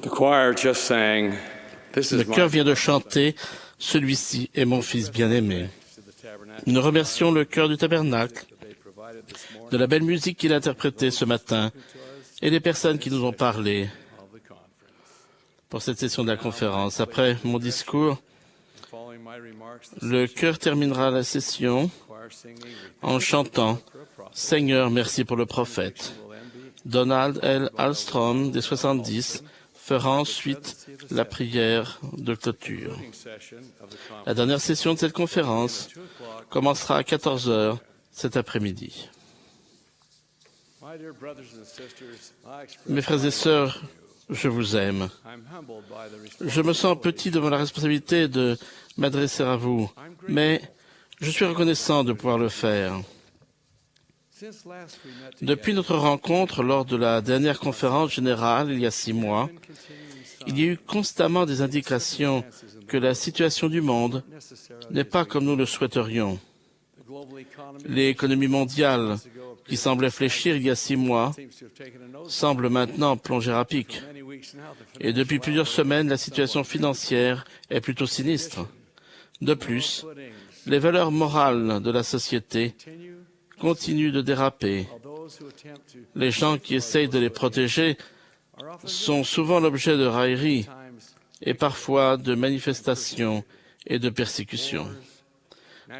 Le chœur vient de chanter « Celui-ci est mon fils bien-aimé ». Nous remercions le chœur du Tabernacle de la belle musique qu'il a interprétée ce matin et les personnes qui nous ont parlé pour cette session de la conférence. Après mon discours, le chœur terminera la session en chantant « Seigneur, merci pour le prophète ». Donald L. Alstrom, des 70, fera ensuite la prière de clôture. La dernière session de cette conférence commencera à 14 heures cet après-midi. Mes frères et sœurs, je vous aime. Je me sens petit devant la responsabilité de m'adresser à vous, mais je suis reconnaissant de pouvoir le faire. Depuis notre rencontre lors de la dernière conférence générale il y a 6 mois, il y a eu constamment des indications que la situation du monde n'est pas comme nous le souhaiterions. L'économie mondiale, qui semblait fléchir il y a 6 mois, semble maintenant plonger à pic. Et depuis plusieurs semaines, la situation financière est plutôt sinistre. De plus, les valeurs morales de la société continuent de déraper. Les gens qui essayent de les protéger sont souvent l'objet de railleries et parfois de manifestations et de persécutions.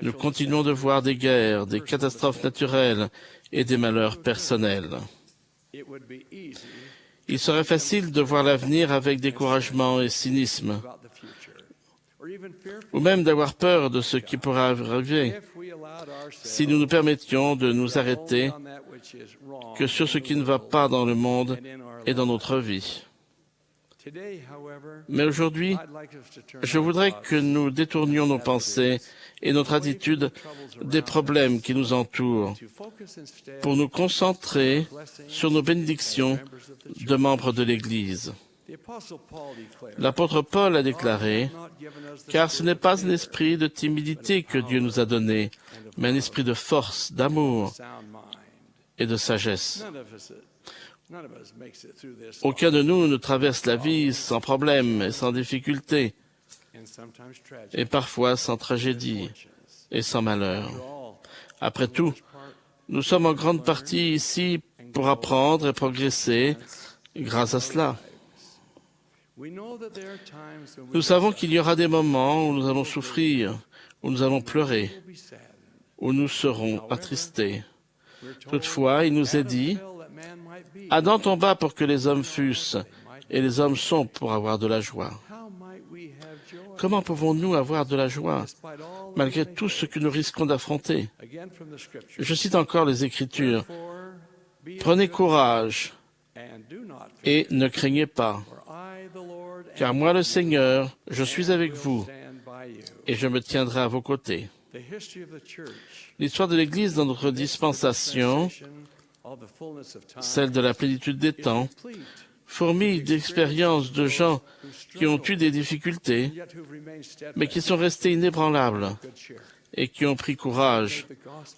Nous continuons de voir des guerres, des catastrophes naturelles et des malheurs personnels. Il serait facile de voir l'avenir avec découragement et cynisme, ou même d'avoir peur de ce qui pourrait arriver si nous nous permettions de nous arrêter que sur ce qui ne va pas dans le monde et dans notre vie. Mais aujourd'hui, je voudrais que nous détournions nos pensées et notre attitude des problèmes qui nous entourent pour nous concentrer sur nos bénédictions de membres de l'Église. L'apôtre Paul a déclaré « Car ce n'est pas un esprit de timidité que Dieu nous a donné, mais un esprit de force, d'amour et de sagesse. » Aucun de nous ne traverse la vie sans problème et sans difficulté, et parfois sans tragédie et sans malheur. Après tout, nous sommes en grande partie ici pour apprendre et progresser grâce à cela. Nous savons qu'il y aura des moments où nous allons souffrir, où nous allons pleurer, où nous serons attristés. Toutefois, il nous est dit, Adam tomba pour que les hommes fussent, et les hommes sont pour avoir de la joie. Comment pouvons-nous avoir de la joie, malgré tout ce que nous risquons d'affronter? Je cite encore les Écritures. Prenez courage et ne craignez pas, car moi, le Seigneur, je suis avec vous, et je me tiendrai à vos côtés. L'histoire de l'Église dans notre dispensation, celle de la plénitude des temps, fourmille d'expériences de gens qui ont eu des difficultés, mais qui sont restés inébranlables et qui ont pris courage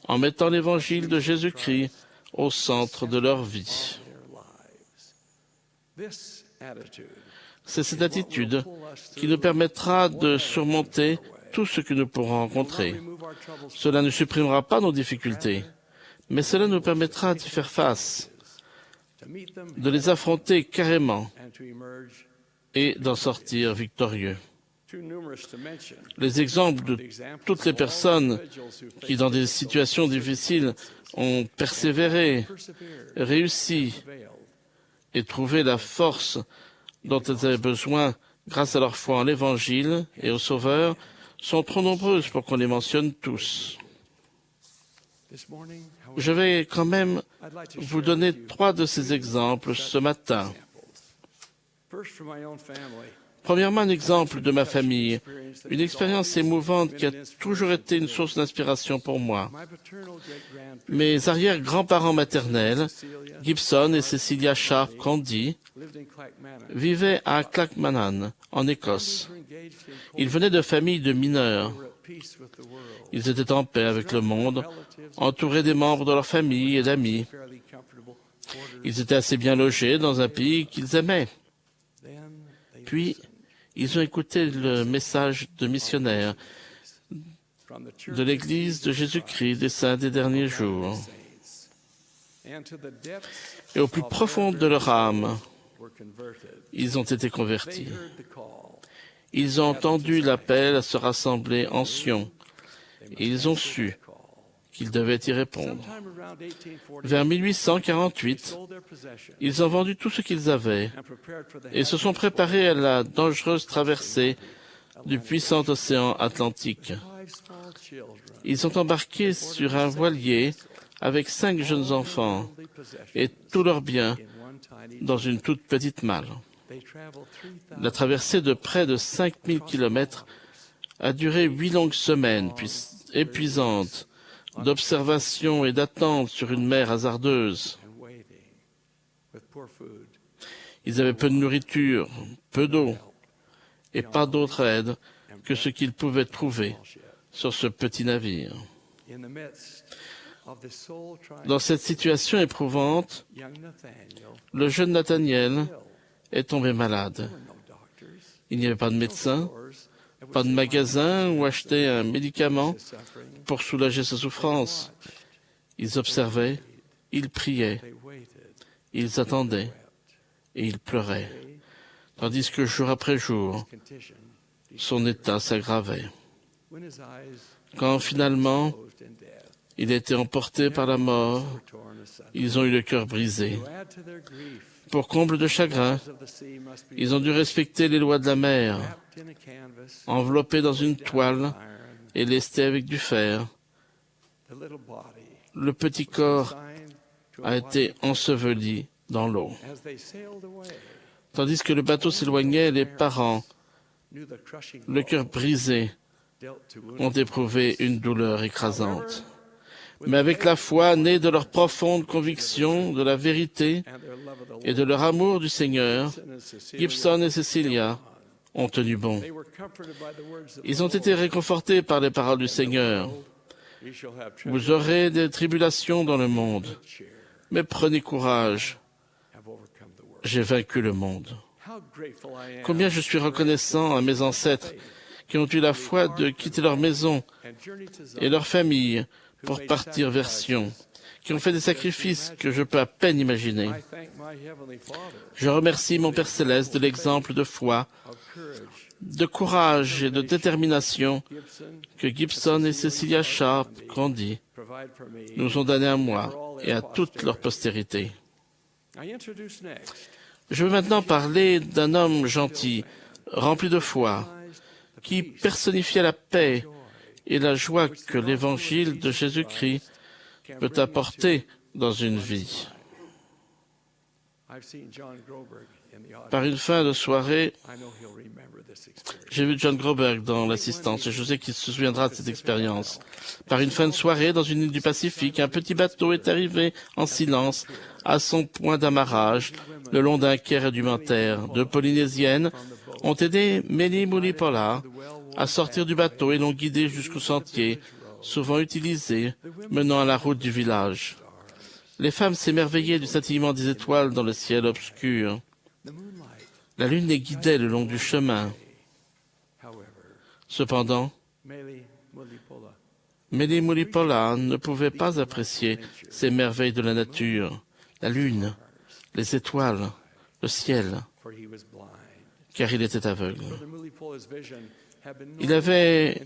en mettant l'évangile de Jésus-Christ au centre de leur vie. C'est cette attitude qui nous permettra de surmonter tout ce que nous pourrons rencontrer. Cela ne supprimera pas nos difficultés, mais cela nous permettra d'y faire face, de les affronter carrément et d'en sortir victorieux. Les exemples de toutes les personnes qui, dans des situations difficiles, ont persévéré, réussi et trouvé la force dont elles avaient besoin grâce à leur foi en l'Évangile et au Sauveur, sont trop nombreuses pour qu'on les mentionne tous. Je vais quand même vous donner 3 de ces exemples ce matin. Premièrement, un exemple de ma famille, une expérience émouvante qui a toujours été une source d'inspiration pour moi. Mes arrière-grands-parents maternels, Gibson et Cecilia Sharp Condy, vivaient à Clackmannan, en Écosse. Ils venaient de familles de mineurs. Ils étaient en paix avec le monde, entourés des membres de leur famille et d'amis. Ils étaient assez bien logés dans un pays qu'ils aimaient. Puis, ils ont écouté le message de missionnaire de l'Église de Jésus-Christ des saints des derniers jours. Et au plus profond de leur âme, ils ont été convertis. Ils ont entendu l'appel à se rassembler en Sion. Et ils ont su qu'ils devaient y répondre. Vers 1848, ils ont vendu tout ce qu'ils avaient et se sont préparés à la dangereuse traversée du puissant océan Atlantique. Ils sont embarqués sur un voilier avec 5 jeunes enfants et tous leurs biens dans une toute petite malle. La traversée de près de 5000 kilomètres a duré 8 longues semaines, puis épuisantes, d'observation et d'attente sur une mer hasardeuse. Ils avaient peu de nourriture, peu d'eau, et pas d'autre aide que ce qu'ils pouvaient trouver sur ce petit navire. Dans cette situation éprouvante, le jeune Nathaniel est tombé malade. Il n'y avait pas de médecin, pas de magasin où acheter un médicament pour soulager sa souffrance. Ils observaient, ils priaient, ils attendaient et ils pleuraient, tandis que jour après jour, son état s'aggravait. Quand finalement, il a été emporté par la mort, ils ont eu le cœur brisé. Pour comble de chagrin, ils ont dû respecter les lois de la mer, enveloppés dans une toile et lestés avec du fer. Le petit corps a été enseveli dans l'eau. Tandis que le bateau s'éloignait, les parents, le cœur brisé, ont éprouvé une douleur écrasante. Mais avec la foi née de leur profonde conviction de la vérité et de leur amour du Seigneur, Gibson et Cecilia ont tenu bon. Ils ont été réconfortés par les paroles du Seigneur. Vous aurez des tribulations dans le monde, mais prenez courage. J'ai vaincu le monde. Combien je suis reconnaissant à mes ancêtres qui ont eu la foi de quitter leur maison et leur famille pour partir vers Sion, qui ont fait des sacrifices que je peux à peine imaginer. Je remercie mon Père Céleste de l'exemple de foi, de courage et de détermination que Gibson et Cecilia Sharp Grundy nous ont donné à moi et à toute leur postérité. Je veux maintenant parler d'un homme gentil, rempli de foi, qui personnifiait la paix et la joie que l'évangile de Jésus-Christ peut apporter dans une vie. Par une fin de soirée, j'ai vu John Groberg dans l'assistance et je sais qu'il se souviendra de cette expérience. Par une fin de soirée, dans une île du Pacifique, un petit bateau est arrivé en silence à son point d'amarrage le long d'un quai rudimentaire. Deux Polynésiennes ont aidé Mélie Moulipola à sortir du bateau et l'ont guidé jusqu'au sentier, souvent utilisé, menant à la route du village. Les femmes s'émerveillaient du scintillement des étoiles dans le ciel obscur. La lune les guidait le long du chemin. Cependant, Mélie Moulipola ne pouvait pas apprécier ces merveilles de la nature, la lune, les étoiles, le ciel, car il était aveugle. Il avait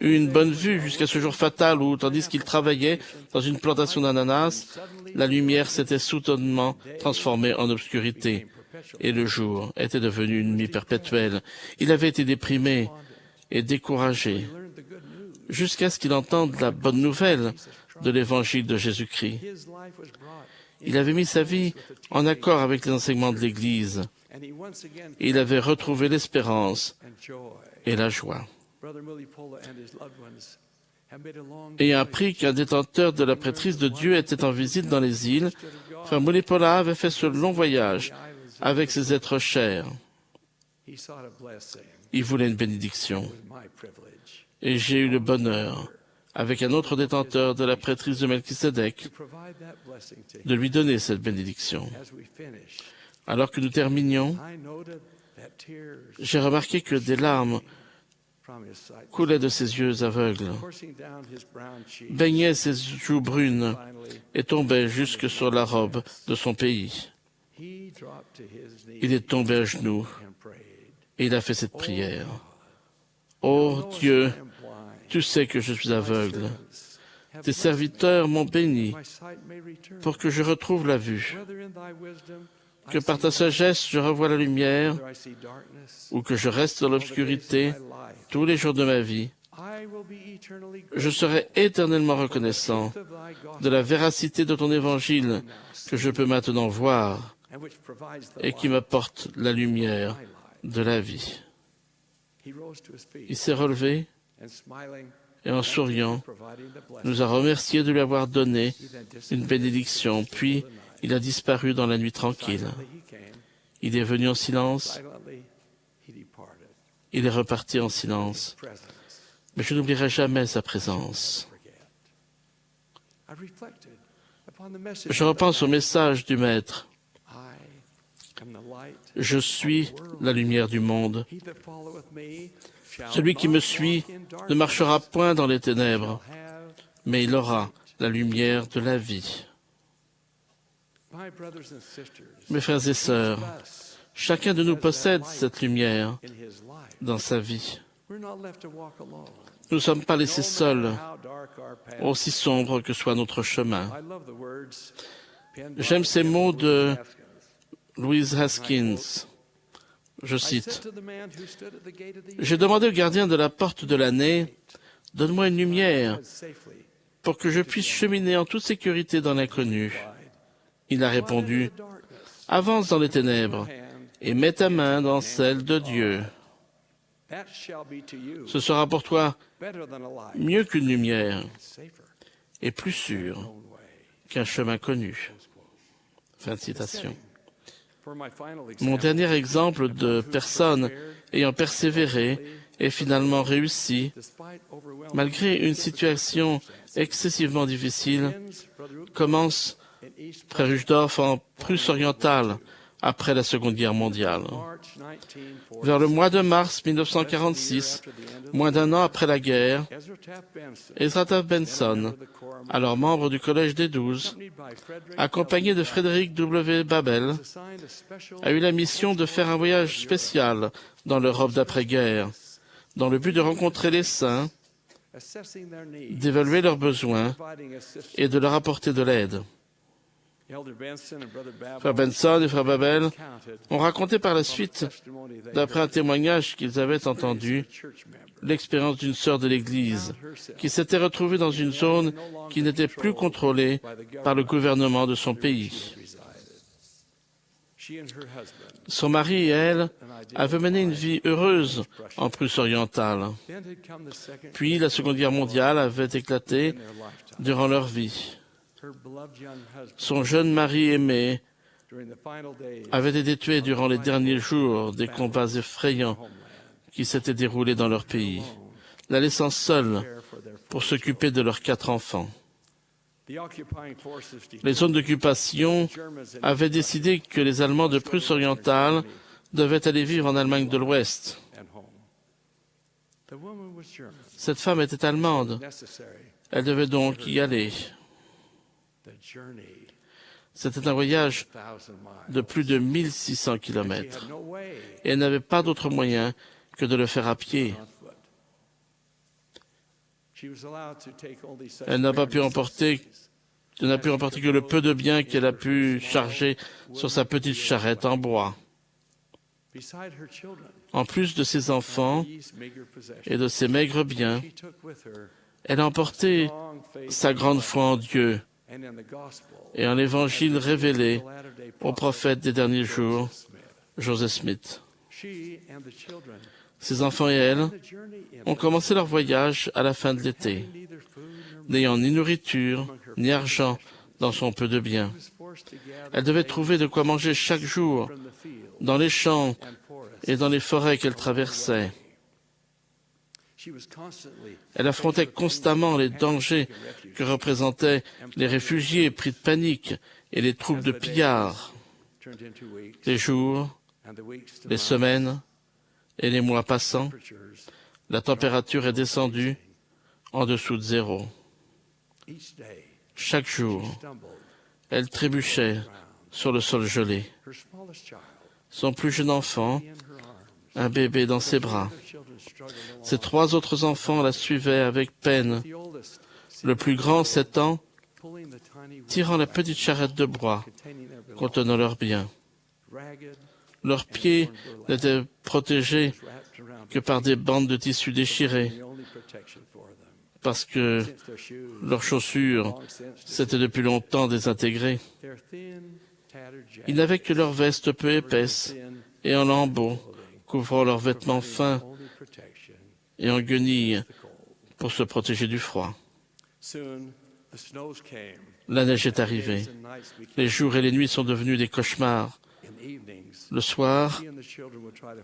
eu une bonne vue jusqu'à ce jour fatal où, tandis qu'il travaillait dans une plantation d'ananas, la lumière s'était soudainement transformée en obscurité et le jour était devenu une nuit perpétuelle. Il avait été déprimé et découragé jusqu'à ce qu'il entende la bonne nouvelle de l'évangile de Jésus-Christ. Il avait mis sa vie en accord avec les enseignements de l'Église. Il avait retrouvé l'espérance et la joie. Ayant appris qu'un détenteur de la prêtrise de Dieu était en visite dans les îles, Frère Moulipola avait fait ce long voyage avec ses êtres chers. Il voulait une bénédiction. Et j'ai eu le bonheur, avec un autre détenteur de la prêtrise de Melchisédek, de lui donner cette bénédiction. Alors que nous terminions, j'ai remarqué que des larmes coulaient de ses yeux aveugles, baignaient ses joues brunes et tombaient jusque sur la robe de son pays. Il est tombé à genoux et il a fait cette prière. Ô Dieu, tu sais que je suis aveugle. Tes serviteurs m'ont béni pour que je retrouve la vue, que par ta sagesse je revoie la lumière ou que je reste dans l'obscurité tous les jours de ma vie. Je serai éternellement reconnaissant de la véracité de ton évangile que je peux maintenant voir et qui m'apporte la lumière de la vie. Il s'est relevé et en souriant, nous a remercié de lui avoir donné une bénédiction, puis il a disparu dans la nuit tranquille. Il est venu en silence, il est reparti en silence, mais je n'oublierai jamais sa présence. Je repense au message du Maître. Je suis la lumière du monde. Celui qui me suit ne marchera point dans les ténèbres, mais il aura la lumière de la vie. Mes frères et sœurs, chacun de nous possède cette lumière dans sa vie. Nous ne sommes pas laissés seuls, aussi sombre que soit notre chemin. J'aime ces mots de Louise Haskins. Je cite, « J'ai demandé au gardien de la porte de l'année, « Donne-moi une lumière pour que je puisse cheminer en toute sécurité dans l'inconnu. » Il a répondu, « Avance dans les ténèbres et mets ta main dans celle de Dieu. Ce sera pour toi mieux qu'une lumière et plus sûr qu'un chemin connu. » Fin de citation. Mon dernier exemple de personne ayant persévéré et finalement réussi, malgré une situation excessivement difficile, commence près Ruchdorf en Prusse orientale après la Seconde Guerre mondiale. Vers le mois de mars 1946, moins d'un an après la guerre, Ezra Taft Benson, alors membre du Collège des 12, accompagné de Frédéric W. Babel, a eu la mission de faire un voyage spécial dans l'Europe d'après-guerre, dans le but de rencontrer les saints, d'évaluer leurs besoins et de leur apporter de l'aide. Frère Benson et Frère Babel ont raconté par la suite, d'après un témoignage qu'ils avaient entendu, l'expérience d'une sœur de l'Église qui s'était retrouvée dans une zone qui n'était plus contrôlée par le gouvernement de son pays. Son mari et elle avaient mené une vie heureuse en Prusse orientale. Puis la Seconde Guerre mondiale avait éclaté durant leur vie. Son jeune mari aimé avait été tué durant les derniers jours des combats effrayants qui s'étaient déroulés dans leur pays, la laissant seule pour s'occuper de leurs 4 enfants. Les zones d'occupation avaient décidé que les Allemands de Prusse orientale devaient aller vivre en Allemagne de l'Ouest. Cette femme était allemande. Elle devait donc y aller. C'était un voyage de plus de 1600 kilomètres. Et elle n'avait pas d'autre moyen que de le faire à pied. Elle n'a pu emporter que le peu de biens qu'elle a pu charger sur sa petite charrette en bois. En plus de ses enfants et de ses maigres biens, elle a emporté sa grande foi en Dieu et en l'évangile révélé au prophète des derniers jours, Joseph Smith. Ses enfants et elle ont commencé leur voyage à la fin de l'été, n'ayant ni nourriture ni argent dans son peu de biens. Elle devait trouver de quoi manger chaque jour dans les champs et dans les forêts qu'elle traversait. Elle affrontait constamment les dangers que représentaient les réfugiés pris de panique et les troupes de pillards. Les jours Les semaines et les mois passant, la température est descendue en dessous de zéro. Chaque jour, elle trébuchait sur le sol gelé. Son plus jeune enfant, un bébé dans ses bras. Ses 3 autres enfants la suivaient avec peine. Le plus grand, 7 ans, tirant la petite charrette de bois contenant leurs biens. Leurs pieds n'étaient protégés que par des bandes de tissu déchirées, parce que leurs chaussures s'étaient depuis longtemps désintégrées. Ils n'avaient que leurs vestes peu épaisses et en lambeaux, couvrant leurs vêtements fins et en guenilles pour se protéger du froid. La neige est arrivée. Les jours et les nuits sont devenus des cauchemars. Le soir,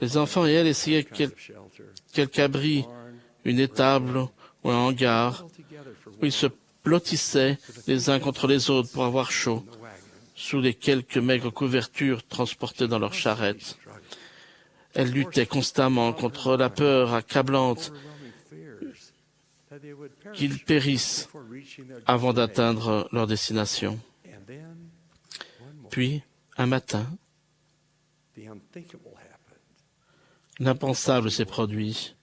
les enfants et elle essayaient quelque abri, une étable ou un hangar, où ils se blottissaient les uns contre les autres pour avoir chaud, sous les quelques maigres couvertures transportées dans leurs charrettes. Elles luttaient constamment contre la peur accablante qu'ils périssent avant d'atteindre leur destination. Puis, un matin, l'impensable s'est produit.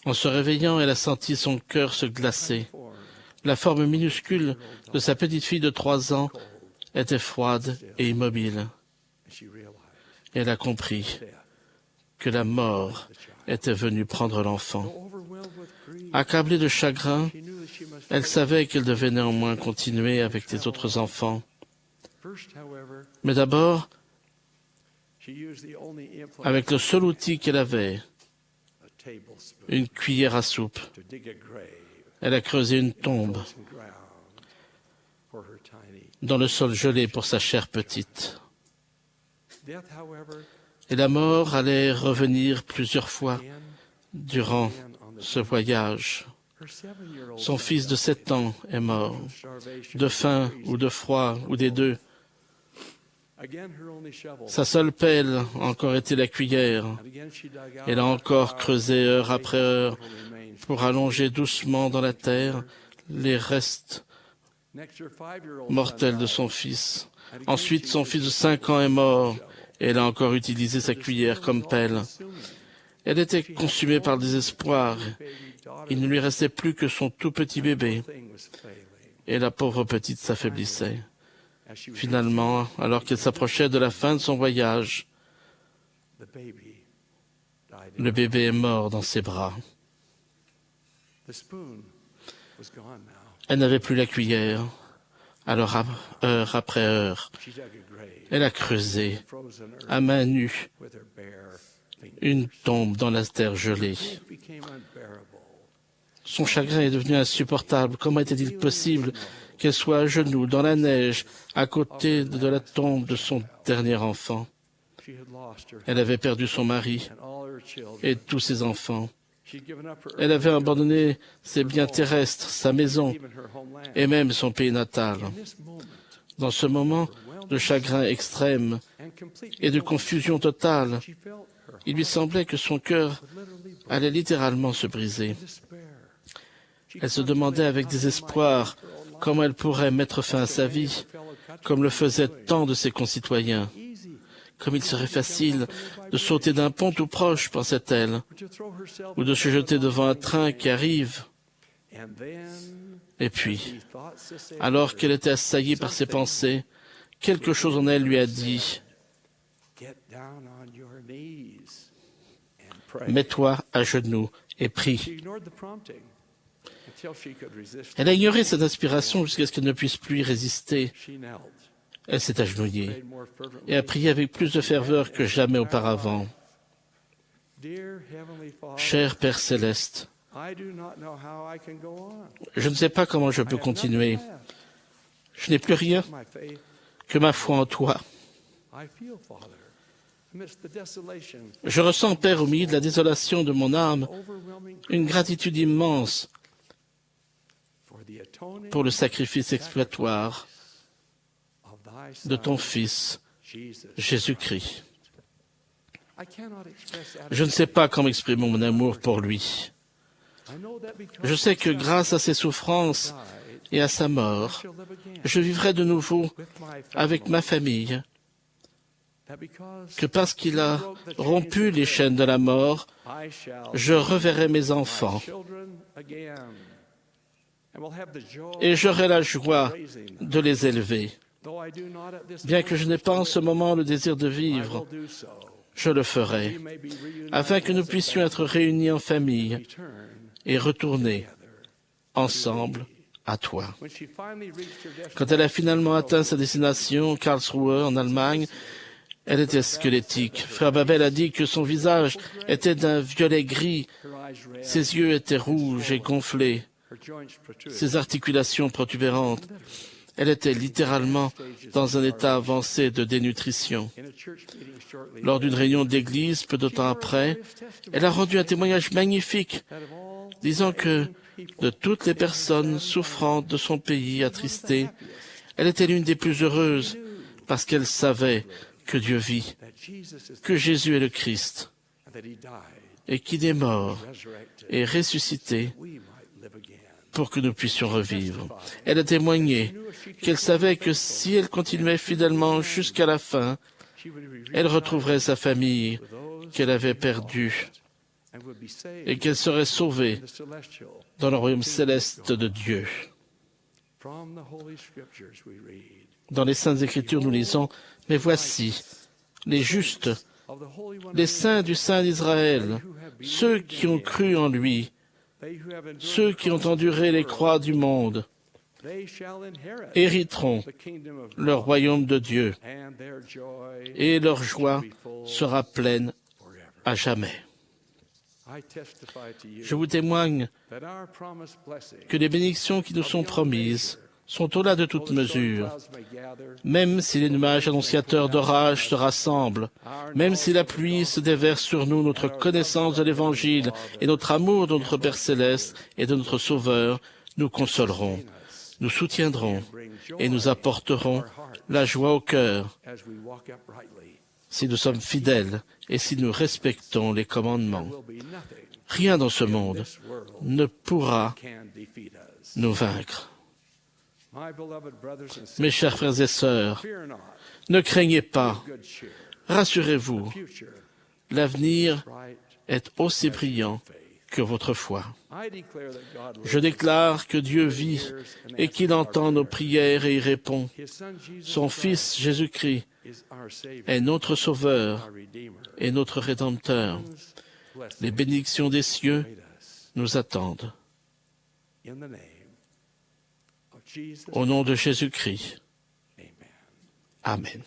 En se réveillant, elle a senti son cœur se glacer. La forme minuscule de sa petite fille de 3 ans était froide et immobile. Elle a compris que la mort était venue prendre l'enfant. Accablée de chagrin, elle savait qu'elle devait néanmoins continuer avec les autres enfants. Mais d'abord, avec le seul outil qu'elle avait, une cuillère à soupe, elle a creusé une tombe dans le sol gelé pour sa chère petite. Et la mort allait revenir plusieurs fois durant ce voyage. Son fils de 7 ans est mort, de faim ou de froid ou des deux. Sa seule pelle a encore été la cuillère. Elle a encore creusé heure après heure pour allonger doucement dans la terre les restes mortels de son fils. Ensuite, son fils de 5 ans est mort et elle a encore utilisé sa cuillère comme pelle. Elle était consumée par le désespoir. Il ne lui restait plus que son tout petit bébé. Et la pauvre petite s'affaiblissait. Finalement, alors qu'elle s'approchait de la fin de son voyage, le bébé est mort dans ses bras. Elle n'avait plus la cuillère. Alors, heure après heure, elle a creusé, à main nue, une tombe dans la terre gelée. Son chagrin est devenu insupportable. Comment était-il possible qu'elle soit à genoux, dans la neige, à côté de la tombe de son dernier enfant? Elle avait perdu son mari et tous ses enfants. Elle avait abandonné ses biens terrestres, sa maison et même son pays natal. Dans ce moment de chagrin extrême et de confusion totale, il lui semblait que son cœur allait littéralement se briser. Elle se demandait avec désespoir comment elle pourrait mettre fin à sa vie, comme le faisaient tant de ses concitoyens. Comme il serait facile de sauter d'un pont tout proche, pensait-elle, ou de se jeter devant un train qui arrive. Et puis, alors qu'elle était assaillie par ses pensées, quelque chose en elle lui a dit « Mets-toi à genoux et prie ». Elle a ignoré cette inspiration jusqu'à ce qu'elle ne puisse plus y résister. Elle s'est agenouillée et a prié avec plus de ferveur que jamais auparavant. Cher Père céleste, je ne sais pas comment je peux continuer. Je n'ai plus rien que ma foi en toi. Je ressens, Père, au milieu de la désolation de mon âme, une gratitude immense pour le sacrifice expiatoire de ton Fils, Jésus-Christ. Je ne sais pas comment exprimer mon amour pour lui. Je sais que grâce à ses souffrances et à sa mort, je vivrai de nouveau avec ma famille, que parce qu'il a rompu les chaînes de la mort, je reverrai mes enfants et j'aurai la joie de les élever. Bien que je n'ai pas en ce moment le désir de vivre, je le ferai, afin que nous puissions être réunis en famille et retourner ensemble à toi. Quand elle a finalement atteint sa destination, Karlsruhe, en Allemagne, elle était squelettique. Frère Babel a dit que son visage était d'un violet gris, ses yeux étaient rouges et gonflés, ses articulations protubérantes. Elle était littéralement dans un état avancé de dénutrition. Lors d'une réunion d'église, peu de temps après, elle a rendu un témoignage magnifique, disant que de toutes les personnes souffrantes de son pays attristées, elle était l'une des plus heureuses parce qu'elle savait que Dieu vit, que Jésus est le Christ et qu'il est mort et ressuscité pour que nous puissions revivre. Elle a témoigné qu'elle savait que si elle continuait fidèlement jusqu'à la fin, elle retrouverait sa famille qu'elle avait perdue et qu'elle serait sauvée dans le royaume céleste de Dieu. Dans les Saintes Écritures, nous lisons « Mais voici, les justes, les saints du Saint d'Israël, ceux qui ont cru en lui, ceux qui ont enduré les croix du monde, hériteront le royaume de Dieu, et leur joie sera pleine à jamais. » Je vous témoigne que les bénédictions qui nous sont promises sont au-delà de toute mesure. Même si les nuages annonciateurs d'orage se rassemblent, même si la pluie se déverse sur nous, notre connaissance de l'Évangile et notre amour de notre Père Céleste et de notre Sauveur nous consoleront, nous soutiendront et nous apporteront la joie au cœur si nous sommes fidèles et si nous respectons les commandements. Rien dans ce monde ne pourra nous vaincre. Mes chers frères et sœurs, ne craignez pas, rassurez-vous, l'avenir est aussi brillant que votre foi. Je déclare que Dieu vit et qu'il entend nos prières et y répond. Son Fils Jésus-Christ est notre Sauveur et notre Rédempteur. Les bénédictions des cieux nous attendent. Au nom de Jésus-Christ. Amen.